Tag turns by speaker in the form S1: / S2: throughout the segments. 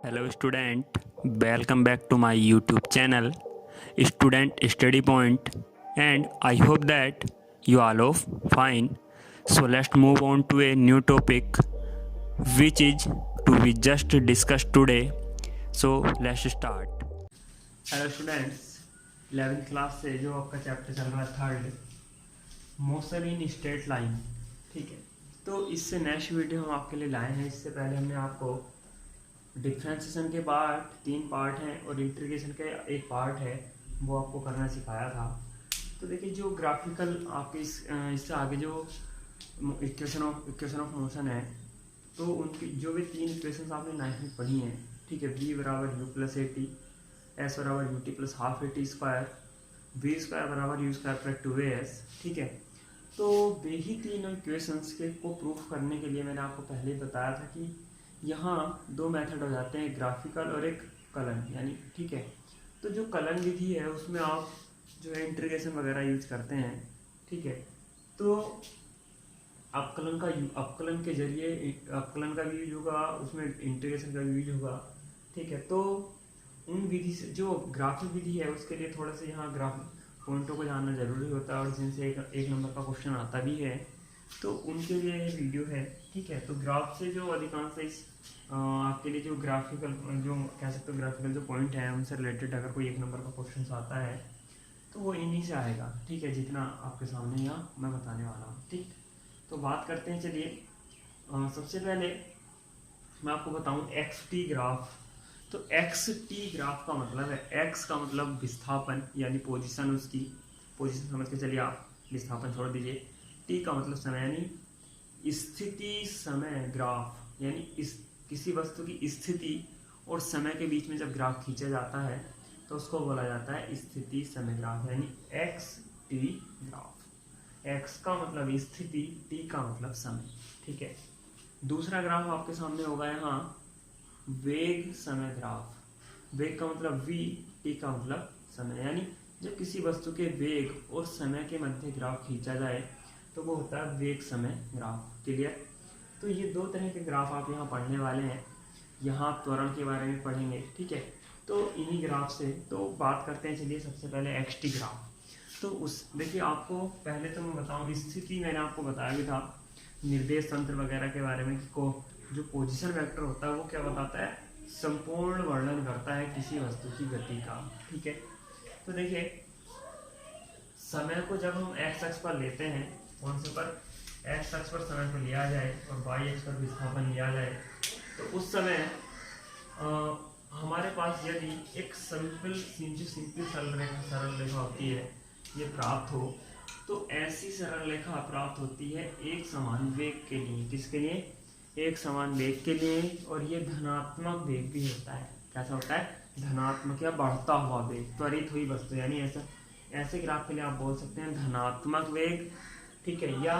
S1: Hello student, welcome back to my YouTube channel Student Study Point, and I hope that you all are fine. So let's move on to a new topic which is to be just discussed today. So let's start. Hello students, 11th class से जो आपका chapter चल रहा है third motion in straight line, ठीक है। तो इससे नेक्स्ट वीडियो हम आपके लिए लाए हैं। इससे पहले हमने आपको डिफ्रेंसिएशन के बाद 3 पार्ट हैं और इंटीग्रेशन का एक पार्ट है, वो आपको करना सिखाया था। तो देखिए जो ग्राफिकल आपके इससे आगे जो इक्वेशन ऑफ मोशन है, तो उनकी जो भी 3 इक्वेशन आपने 9th में पढ़ी हैं, ठीक है। v बराबर u plus A T, S बराबर U T plus half A T square, V square बराबर यू स्क्वायर प्लस 2as, ठीक है। तो वही 3 इक्वेशंस के को प्रूफ करने के लिए मैंने आपको पहले ही बताया था कि यहाँ 2 मेथड हो जाते हैं, ग्राफिकल और एक कलन यानी, ठीक है। तो जो कलन विधि है उसमें आप जो है इंटीग्रेशन वगैरह यूज करते हैं, ठीक है। तो अपकलन के जरिए अपकलन का भी यूज होगा, उसमें इंटीग्रेशन का भी यूज होगा, ठीक है। तो उन विधि से जो ग्राफिक विधि है उसके लिए थोड़ा सा यहाँ ग्राफिक पॉइंटों को जानना जरूरी होता है, और जिनसे एक नंबर का क्वेश्चन आता भी है, तो उनके लिए ये वीडियो है, ठीक है। तो ग्राफ से जो अधिकांश इस आपके लिए जो ग्राफिकल जो कह सकते हो ग्राफिकल जो पॉइंट है उनसे रिलेटेड अगर कोई एक नंबर का क्वेश्चन आता है तो वो इन्हीं से आएगा, ठीक है, जितना आपके सामने यहाँ मैं बताने वाला हूँ, ठीक। तो बात करते हैं, चलिए सबसे पहले मैं आपको बताऊँ एक्स टी ग्राफ। तो एक्स टी ग्राफ का मतलब है, एक्स का मतलब विस्थापन यानी पोजीशन, उसकी पोजीशन समझ के चलिए आप, विस्थापन छोड़ दीजिए। टी का मतलब समय यानी स्थिति समय ग्राफ, यानी इस किसी वस्तु की स्थिति और समय के बीच में जब ग्राफ खींचा जाता है तो उसको बोला जाता है स्थिति समय ग्राफ, यानी एक्स टी ग्राफ। एक्स का मतलब स्थिति, टी का मतलब समय, ठीक है। दूसरा ग्राफ आपके सामने होगा यहाँ वेग समय ग्राफ। वेग का मतलब v, टी का मतलब समय, यानी जब किसी वस्तु के वेग और समय के मध्य ग्राफ खींचा जाए तो वो होता है वेग समय ग्राफ, क्लियर। तो ये 2 तरह के ग्राफ आप यहाँ पढ़ने वाले हैं। यहाँ आप त्वरण के बारे में पढ़ेंगे, ठीक है। तो इन्हीं ग्राफ से तो बात करते हैं, चलिए सबसे पहले एक्स टी ग्राफ। तो उस देखिए आपको पहले तो मैं बताऊँ स्थिति, मैंने आपको बताया भी था निर्देश तंत्र वगैरह के बारे में को जो पोजीशन वेक्टर होता है वो क्या बताता है, संपूर्ण वर्णन करता है किसी वस्तु की गति का, ठीक है। तो देखिए समय को जब हम एक्स अक्ष पर लेते हैं, कौन से पर, एक्स अक्ष पर समय को लिया जाए और वाई अक्ष पर विस्थापन लिया जाए, तो उस समय हमारे पास यदि एक सिंपल सरल रेखा होती है ये प्राप्त हो, तो ऐसी सरल रेखा प्राप्त होती है एक समान वेग के लिए। किसके लिए? एक समान वेग के लिए। और ये धनात्मक वेग भी होता है। कैसा होता है? धनात्मक या बढ़ता हुआ वेग, त्वरित हुई वस्तु, यानी ऐसे ग्राफ के लिए आप बोल सकते हैं धनात्मक वेग, ठीक है। या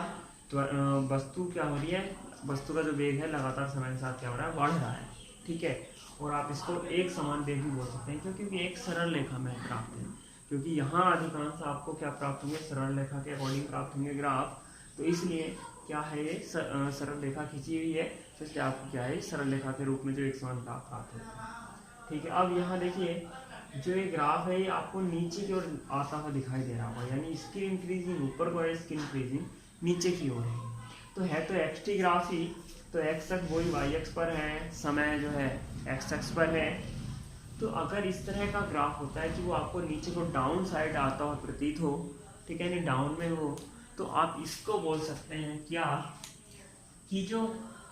S1: वस्तु क्या हो रही है, वस्तु का जो वेग है लगातार समय के साथ क्या हो रहा है, बढ़ रहा है, ठीक है। और आप इसको एक समान वेग भी बोल सकते हैं, क्योंकि एक सरल रेखा में प्राप्त है, क्योंकि यहाँ अधिकांश आपको क्या प्राप्त होंगे, सरल रेखा के अकॉर्डिंग प्राप्त होंगे ग्राफ। तो इसलिए क्या है, ये सरल रेखा खींची हुई है, तो इसलिए आपको क्या है, सरल रेखा के रूप में जो एक समान ग्राफ प्राप्त होता है, ठीक है। अब यहाँ देखिए जो ये ग्राफ है ये आपको नीचे की ओर आता हुआ दिखाई दे रहा होगा, यानी इसकी इंक्रीजिंग ऊपर को है, इसकी इंक्रीजिंग नीचे की ओर है। तो एक्स टी ग्राफ ही, तो एक्स अक्ष वही वाई अक्ष पर है, समय जो है एक्स अक्ष पर है। तो अगर इस तरह का ग्राफ होता है कि वो आपको नीचे को डाउन साइड आता हुआ प्रतीत हो, ठीक है, यानी डाउन में हो, तो आप इसको बोल सकते हैं क्या, कि जो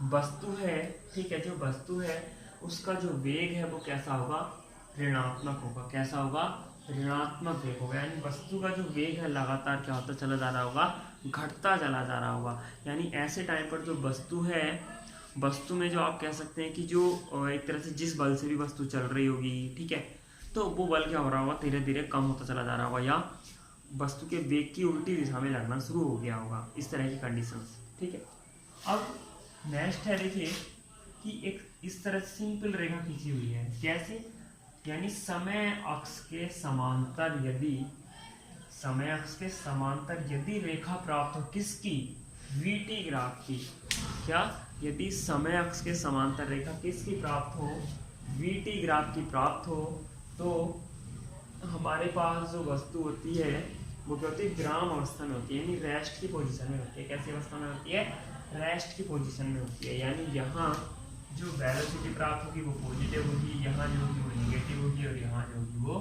S1: वस्तु है, ठीक है, जो वस्तु है उसका जो वेग है वो कैसा होगा, ऋणात्मक होगा। कैसा होगा? ऋणात्मक वेग होगा, यानी वस्तु का जो वेग है लगातार क्या होता चला जा रहा होगा, घटता चला जा रहा होगा। यानी ऐसे टाइम पर जो वस्तु है, वस्तु में जो आप कह सकते हैं कि जो एक तरह से जिस बल से भी वस्तु चल रही होगी, ठीक है, तो वो बल क्या हो रहा होगा, धीरे धीरे कम होता चला जा रहा होगा, या वस्तु के वेग की उल्टी दिशा में लगना शुरू हो गया होगा, इस तरह की कंडीशंस, ठीक है। अब नेक्स्ट है, देखिए कि एक इस तरह सिंपल रेखा खींची हुई है, कैसे, यानी समय अक्ष के समांतर यदि रेखा प्राप्त हो, किसकी, वीटी ग्राफ की। क्या? यदि समय अक्ष के समांतर रेखा किसकी प्राप्त हो, VT ग्राफ की प्राप्त हो तो हमारे पास जो वस्तु होती है वो क्या होती है, विराम अवस्था में होती है, यानी रेस्ट की पोजीशन में होती है। कैसी अवस्था में होती है, रेस्ट की पोजीशन में होती है। यानी यहाँ जो वेलोसिटी प्राप्त होगी वो पॉजिटिव होगी, यहाँ जो होगी वो निगेटिव होगी, और यहाँ जो होगी वो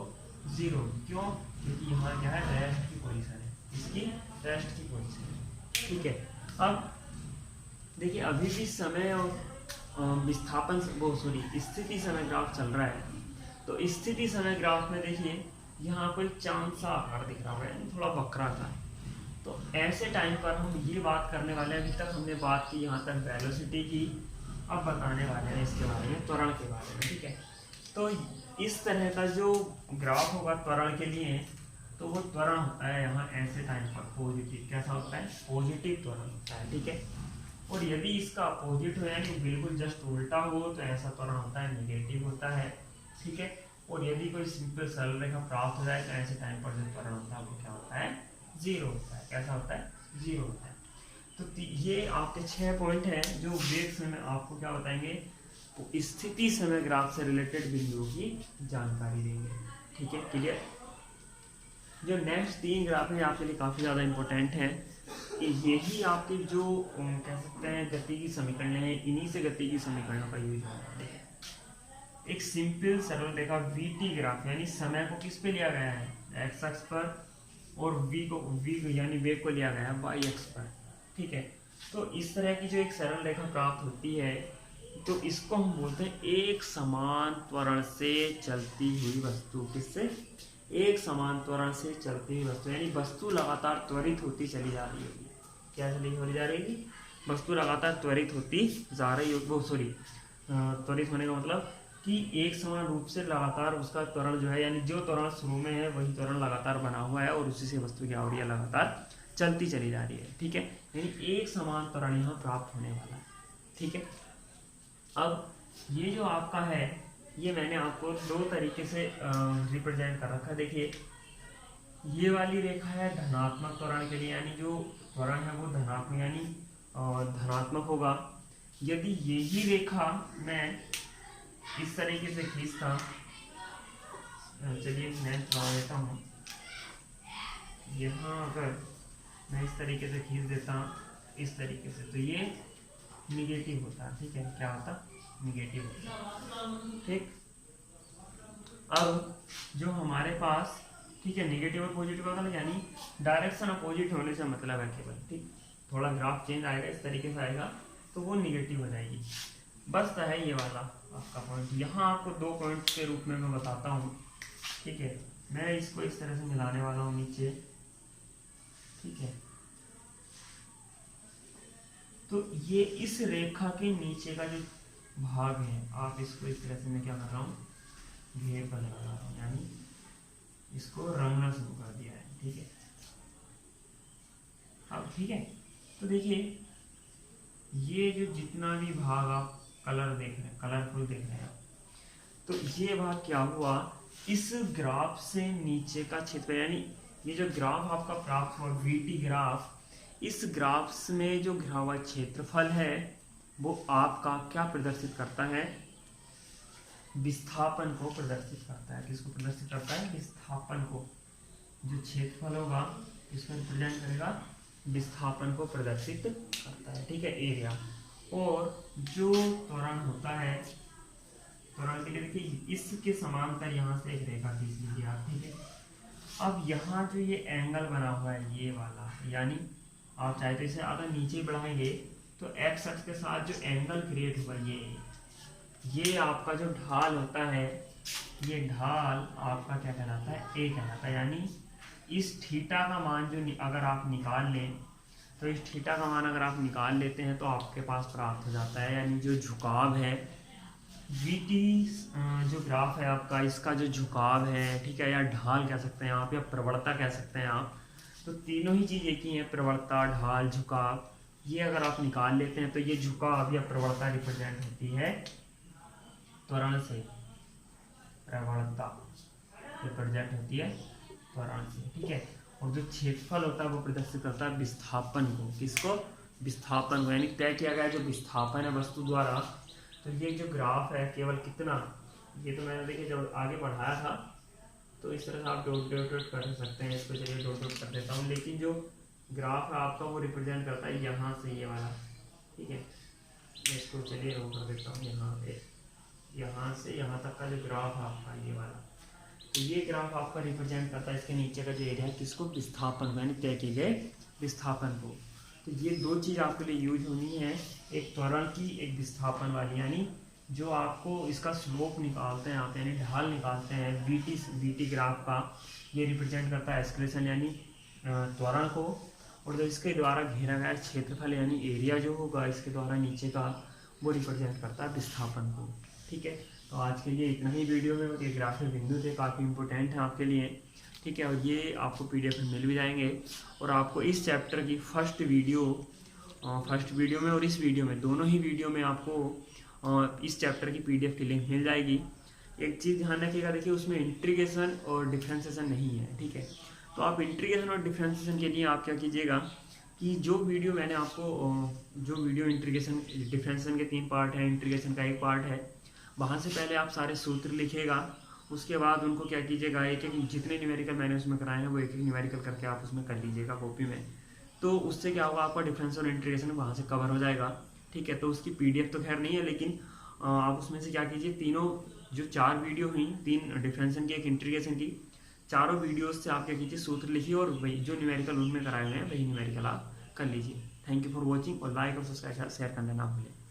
S1: जीरो होगी। क्यों, क्योंकि यहाँ क्या है, रेस्ट की पोजीशन है, इसकी रेस्ट की पोजीशन है। ठीक है, अब देखिए अभी भी समय और विस्थापन वो सॉरी स्थिति समय ग्राफ चल रहा है। तो स्थिति समय ग्राफ में देखिए यहाँ कोई चांद सा आकार दिख रहा है, थोड़ा वक्रा था। तो ऐसे टाइम पर हम ये बात करने वाले हैं, अभी तक हमने बात की यहाँ तक वेलोसिटी की, अब बताने वाले हैं इसके बारे में, त्वरण के बारे में। ठीक है, तो इस तरह का जो ग्राफ होगा त्वरण के लिए, तो वो त्वरण होता है यहाँ ऐसे टाइम पर पॉजिटिव। कैसा होता है, पॉजिटिव त्वरण होता है। ठीक है, और यदि इसका अपोजिट हो यानी बिल्कुल जस्ट उल्टा हो तो ऐसा त्वरण होता है निगेटिव होता है। ठीक है, और यदि कोई सिंपल सरल रेखा प्राप्त हो जाए तो ऐसे टाइम पर जो त्वरण होता है वो क्या होता है, जीरो होता है। कैसा होता है, जीरो होता है। तो ये आपके 6 पॉइंट हैं जो वेग समय आपको क्या बताएंगे, तो स्थिति समय ग्राफ से रिलेटेड बिंदुओं की जानकारी देंगे। ठीक है, क्लियर। जो नेक्स्ट 3 ग्राफ है आपके लिए काफ़ी ज़्यादा इंपॉर्टेंट है। यही आपके जो कह सकते हैं गति की समीकरण है, इन्हीं से गति की समीकरणों का यूज होता है। एक सिंपल सरल रेखा VT ग्राफ यानी समय को किस पे लिया गया है, x अक्ष पर, और v यानी वेग को लिया गया है y अक्ष पर। ठीक है, तो इस तरह की जो एक सरल रेखा प्राप्त होती है तो इसको हम बोलते हैं एक समान त्वरण से चलती हुई वस्तु। किससे, एक समान त्वरण से चलती हुई वस्तु, यानी वस्तु लगातार त्वरित होती चली जा रही होगी। क्या चली हो जा रही है, वस्तु लगातार त्वरित होती जा रही होगी। वो सॉरी त्वरित होने का मतलब कि एक समान रूप से लगातार उसका त्वरण जो है, यानी जो त्वरण शुरू में है वही त्वरण लगातार बना हुआ है और उसी से वस्तु क्या हो रही है, लगातार चलती चली जा रही है। ठीक है, यानी एक समान त्वरण यहाँ प्राप्त होने वाला है। ठीक है, अब ये जो आपका है ये मैंने आपको 2 तरीके से रिप्रेजेंट कर रखा है। देखिए ये वाली रेखा है धनात्मक त्वरण के लिए, यानी जो त्वरण है वो धनात्मक यानी धनात्मक होगा। यदि यही रेखा मैं इस तरीके से खींचता, चलिए मैं बना देता हूँ, यहाँ अगर मैं इस तरीके से खींच देता इस तरीके से तो ये निगेटिव होता। ठीक है, क्या होता, निगेटिव होता। ठीक, अब जो हमारे पास, ठीक है, निगेटिव और पॉजिटिव का मतलब यानी डायरेक्शन अपोजिट होने से मतलब है केवल। ठीक, थोड़ा ग्राफ चेंज आएगा, इस तरीके से आएगा तो वो निगेटिव हो जाएगी। बस तो है ये वाला आपका पॉइंट। यहाँ आपको 2 पॉइंट के रूप में मैं बताता हूँ। ठीक है, मैं इसको इस तरह से मिलाने वाला हूँ नीचे। ठीक है, तो ये इस रेखा के नीचे का जो भाग है, आप इसको इस तरह से मैं क्या कर रहा हूँ, घेर पर लगा रहा हूँ, यानी इसको रंगना शुरू कर दिया है। ठीक है, अब ठीक है, तो देखिए ये जो जितना भी भाग आप कलर देख रहे हैं, कलरफुल देख रहे हैं, तो ये भाग क्या हुआ, इस ग्राफ से नीचे का क्षेत्र, यानी ये जो ग्राफ आपका प्राप्त हुआ VT ग्राफ, इस ग्राफ में जो घिरा हुआ क्षेत्रफल है वो आपका क्या प्रदर्शित करता है, विस्थापन को प्रदर्शित करता है। किसको प्रदर्शित करता है, विस्थापन को। जो क्षेत्रफल होगा इसमें रिप्रेजेंट करेगा, विस्थापन को प्रदर्शित करता है। ठीक है, एरिया। और जो त्वरण होता है, त्वरण के लिए देखिए इसके समांतर यहाँ से एक रेखा खींच लीजिए आप। ठीक है, अब यहाँ जो ये एंगल बना हुआ है ये वाला, यानी आप चाहे तो इसे अगर नीचे बढ़ाएंगे तो x अक्ष के साथ जो एंगल क्रिएट हुआ ये आपका जो ढाल होता है, ये ढाल आपका क्या कहलाता है, a कहलाता है। यानी इस थीटा का मान जो अगर आप निकाल लें, तो इस थीटा का मान अगर आप निकाल लेते हैं तो आपके पास प्राप्त हो जाता है, यानी जो झुकाव है VT जो ग्राफ है आपका, इसका जो झुकाव है, ठीक है, या ढाल कह सकते हैं आप, या प्रवणता कह सकते हैं आप, तो तीनों ही चीज़ एक ही है, प्रवणता, ढाल, झुकाव। ये अगर आप निकाल लेते हैं तो ये झुकाव या प्रवणता रिप्रेजेंट होती है त्वरण से, प्रवणता रिप्रेजेंट होती है त्वरण से। ठीक है, और जो क्षेत्रफल होता है वो प्रदर्शित करता है विस्थापन को। किसको, विस्थापन को, यानी तय किया गया जो विस्थापन है वस्तु द्वारा। तो ये जो ग्राफ है केवल कितना, ये तो मैंने देखिए जब आगे बढ़ाया था तो इस तरह से आप डॉट डॉट डॉट कर सकते हैं इसको। चलिए डॉट डॉट कर देता हूँ, लेकिन जो ग्राफ है आपका वो रिप्रेजेंट करता है यहाँ से ये वाला, ठीक है। मैं इसको चलिए रो कर देता हूँ यहाँ पे, यहाँ से यहाँ तक का जो ग्राफ है आपका ये वाला, तो ये ग्राफ आपका रिप्रेजेंट करता है इसके नीचे का जो एरिया है किसको, विस्थापन, यानी तय किए गए विस्थापन को। तो ये दो चीज़ आपके लिए यूज होनी है, एक त्वरण की, एक विस्थापन वाली, यानी जो आपको इसका स्लोप निकालते हैं आप, यानी ढाल निकालते हैं वीटी ग्राफ का, ये रिप्रेजेंट करता है एक्सक्रेशन यानी त्वरण को। और जो इसके द्वारा घेरा गया क्षेत्रफल यानी एरिया जो होगा इसके द्वारा नीचे का, वो रिप्रेजेंट करता है विस्थापन को, ठीक है। तो आज के लिए इतना ही वीडियो में, और ये ग्राफिक बिंदु थे काफ़ी इंपॉर्टेंट है आपके लिए, ठीक है। और ये आपको PDF में मिल भी जाएंगे, और आपको इस चैप्टर की फर्स्ट वीडियो में और इस वीडियो में, दोनों ही वीडियो में आपको इस चैप्टर की PDF की लिंक मिल जाएगी। एक चीज़ ध्यान रखिएगा, देखिए उसमें इंटीग्रेशन और डिफरेंशिएशन नहीं है, ठीक है। तो आप इंटीग्रेशन और डिफरेंशिएशन के लिए आप क्या कीजिएगा कि जो वीडियो मैंने आपको, जो वीडियो इंटीग्रेशन डिफरेंशिएशन के 3 पार्ट है, इंटीग्रेशन का 1 पार्ट है, वहाँ से पहले आप सारे सूत्र लिखिएगा। उसके बाद उनको क्या कीजिएगा, एक एक जितने न्यूमेरिकल मैंने उसमें कराए हैं वो एक एक न्यूमेरिकल करके आप उसमें कर लीजिएगा कॉपी में। तो उससे क्या होगा, आपका डिफरेंस और इंटीग्रेशन वहाँ से कवर हो जाएगा, ठीक है। तो उसकी PDF तो खैर नहीं है, लेकिन आप उसमें से क्या कीजिए, तीनों जो 4 वीडियो हुई, 3 डिफरेंशिएशन की, 1 इंटीग्रेशन की, चारों वीडियोस से आप क्या कीजिए, सूत्र लिखिए, और वही जो न्यूमेरिकल उनमें कराए हुए हैं वही न्यूमेरिकल आप कर लीजिए। थैंक यू फॉर वॉचिंग, और लाइक और सब्सक्राइब शेयर करना ना भूलें।